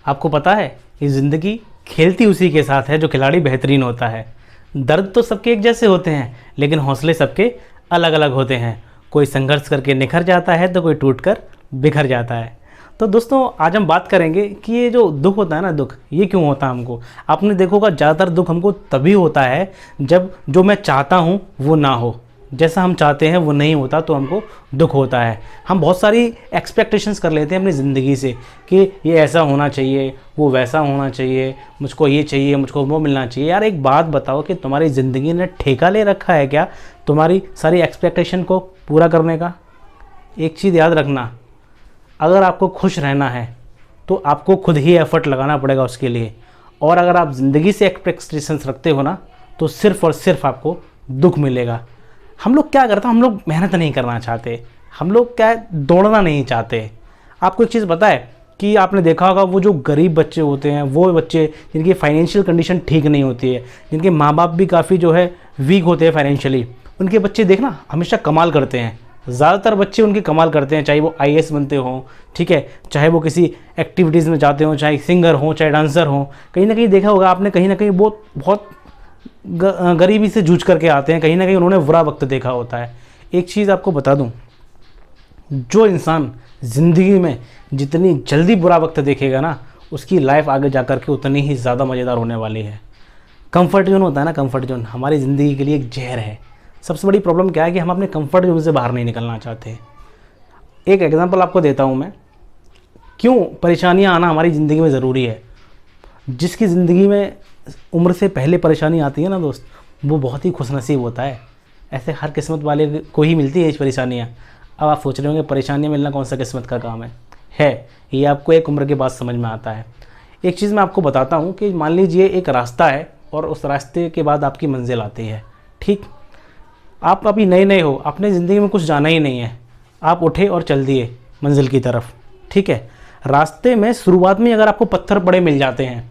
आपको पता है ये ज़िंदगी खेलती उसी के साथ है जो खिलाड़ी बेहतरीन होता है। दर्द तो सबके एक जैसे होते हैं, लेकिन हौसले सबके अलग अलग होते हैं। कोई संघर्ष करके निखर जाता है तो कोई टूटकर बिखर जाता है। तो दोस्तों, आज हम बात करेंगे कि ये जो दुख होता है ना, दुख ये क्यों होता है हमको। आपने देखा होगा ज़्यादातर दुख हमको तभी होता है जब जो मैं चाहता हूँ वो ना हो, जैसा हम चाहते हैं वो नहीं होता, तो हमको दुख होता है। हम बहुत सारी एक्सपेक्टेशंस कर लेते हैं अपनी ज़िंदगी से कि ये ऐसा होना चाहिए, वो वैसा होना चाहिए, मुझको ये चाहिए, मुझको वो मिलना चाहिए। यार एक बात बताओ कि तुम्हारी ज़िंदगी ने ठेका ले रखा है क्या तुम्हारी सारी एक्सपेक्टेशन को पूरा करने का। एक चीज़ याद रखना, अगर आपको खुश रहना है तो आपको खुद ही एफर्ट लगाना पड़ेगा उसके लिए। और अगर आप ज़िंदगी से एक्सपेक्टेशंस रखते हो ना, तो सिर्फ़ और सिर्फ आपको दुख मिलेगा। हम लोग क्या करते हैं, हम लोग मेहनत नहीं करना चाहते, हम लोग क्या दौड़ना नहीं चाहते। आपको एक चीज़ पता है कि आपने देखा होगा वो जो गरीब बच्चे होते हैं, वो बच्चे जिनकी फाइनेंशियल कंडीशन ठीक नहीं होती है, जिनके माँ बाप भी काफ़ी जो है वीक होते हैं फाइनेंशियली, उनके बच्चे देखना हमेशा कमाल करते हैं। ज़्यादातर बच्चे उनके कमाल करते हैं, चाहे वो आईएएस बनते हों, ठीक है, चाहे वो किसी एक्टिविटीज़ में जाते हों, चाहे सिंगर हों, चाहे डांसर हों। कहीं ना कहीं देखा होगा आपने, कहीं ना कहीं बहुत गरीबी से जूझ करके आते हैं, कहीं ना कहीं उन्होंने बुरा वक्त देखा होता है। एक चीज़ आपको बता दूं, जो इंसान ज़िंदगी में जितनी जल्दी बुरा वक्त देखेगा ना, उसकी लाइफ आगे जा कर के उतनी ही ज़्यादा मज़ेदार होने वाली है। कंफर्ट जोन होता है ना, कंफर्ट जोन हमारी ज़िंदगी के लिए एक जहर है। सबसे बड़ी प्रॉब्लम क्या है कि हम अपने कंफर्ट जोन से बाहर नहीं निकलना चाहते। एक एग्जांपल आपको देता हूँ मैं, क्यों परेशानियाँ आना हमारी ज़िंदगी में ज़रूरी है। जिसकी ज़िंदगी में उम्र से पहले परेशानी आती है ना दोस्त, वो बहुत ही खुशनसीब होता है। ऐसे हर किस्मत वाले को ही मिलती है ये परेशानियाँ। अब आप सोच रहे होंगे परेशानियाँ मिलना कौन सा किस्मत का काम है ये आपको एक उम्र के बाद समझ में आता है। एक चीज़ मैं आपको बताता हूँ कि मान लीजिए एक रास्ता है और उस रास्ते के बाद आपकी मंजिल आती है, ठीक। आप अभी नए नए हो, अपने ज़िंदगी में कुछ जाना ही नहीं है, आप उठे और चल दिए मंजिल की तरफ, ठीक है। रास्ते में शुरुआत में अगर आपको पत्थर बड़े मिल जाते हैं,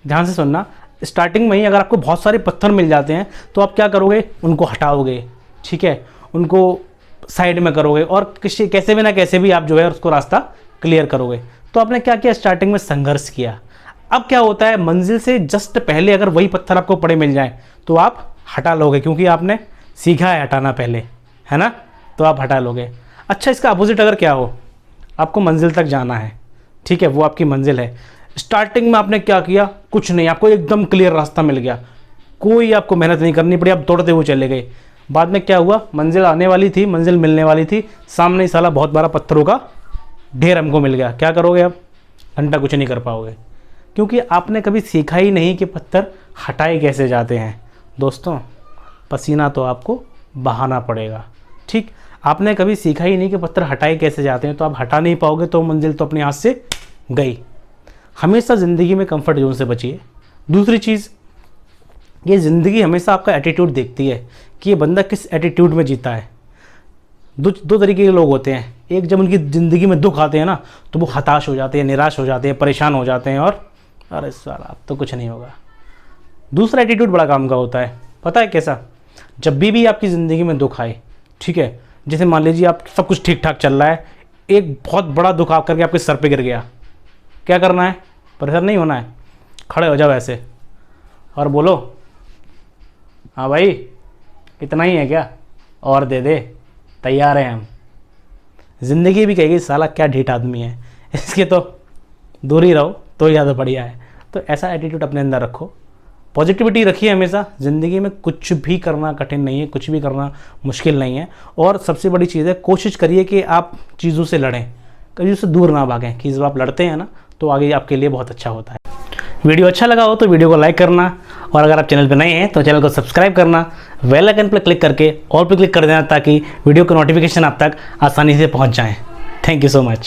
ध्यान से सुनना, स्टार्टिंग में ही अगर आपको बहुत सारे पत्थर मिल जाते हैं तो आप क्या करोगे, उनको हटाओगे, ठीक है, उनको साइड में करोगे और कैसे भी ना कैसे भी आप जो है उसको रास्ता क्लियर करोगे। तो आपने क्या किया, स्टार्टिंग में संघर्ष किया। अब क्या होता है, मंजिल से जस्ट पहले अगर वही पत्थर आपको पड़े मिल जाए तो आप हटा लोगे, क्योंकि आपने सीखा है हटाना पहले, है ना, तो आप हटा लोगे। अच्छा, इसका अपोजिट अगर क्या हो, आपको मंजिल तक जाना है, ठीक है, वो आपकी मंजिल है। स्टार्टिंग में आपने क्या किया, कुछ नहीं, आपको एकदम क्लियर रास्ता मिल गया, कोई आपको मेहनत नहीं करनी पड़ी, आप दौड़ते हुए चले गए। बाद में क्या हुआ, मंजिल आने वाली थी, मंजिल मिलने वाली थी, सामने ही साला बहुत बड़ा पत्थरों का ढेर हमको मिल गया। क्या करोगे आप, घंटा कुछ नहीं कर पाओगे, क्योंकि आपने कभी सीखा ही नहीं कि पत्थर हटाए कैसे जाते हैं। दोस्तों, पसीना तो आपको बहाना पड़ेगा, ठीक। आपने कभी सीखा ही नहीं कि पत्थर हटाए कैसे जाते हैं, तो आप हटा नहीं पाओगे, तो मंजिल तो अपने हाथ से गई। हमेशा ज़िंदगी में कंफर्ट जोन से बचिए। दूसरी चीज़, ये ज़िंदगी हमेशा आपका एटीट्यूड देखती है कि ये बंदा किस एटीट्यूड में जीता है। दो तरीके के लोग होते हैं, एक जब उनकी ज़िंदगी में दुख आते हैं ना, तो वो हताश हो जाते हैं, निराश हो जाते हैं, परेशान हो जाते हैं और अरे साला अब तो कुछ नहीं होगा। दूसरा एटीट्यूड बड़ा काम का होता है, पता है कैसा, जब भी आपकी ज़िंदगी में दुख आए, ठीक है, जैसे मान लीजिए आप सब कुछ ठीक ठाक चल रहा है, एक बहुत बड़ा दुख आ करके आपके सर पे गिर गया, क्या करना है, परेशान नहीं होना है, खड़े हो जाओ ऐसे और बोलो, हाँ भाई इतना ही है क्या, और दे दे, तैयार हैं हम। ज़िंदगी भी कहेगी साला क्या ढीठ आदमी है, इसके तो दूर ही रहो तो ज़्यादा बढ़िया है। तो ऐसा एटीट्यूड अपने अंदर रखो, पॉजिटिविटी रखिए हमेशा। ज़िंदगी में कुछ भी करना कठिन नहीं है, कुछ भी करना मुश्किल नहीं है। और सबसे बड़ी चीज़ है, कोशिश करिए कि आप चीज़ों से लड़ें, कभी उससे दूर ना भागें, कि जब आप लड़ते हैं ना तो आगे आपके लिए बहुत अच्छा होता है। वीडियो अच्छा लगा हो तो वीडियो को लाइक करना, और अगर आप चैनल पर नए हैं तो चैनल को सब्सक्राइब करना, बेल आइकन पर क्लिक करके ऑल पर क्लिक कर देना, ताकि वीडियो का नोटिफिकेशन आप तक आसानी से पहुँच जाएँ। Thank you so much.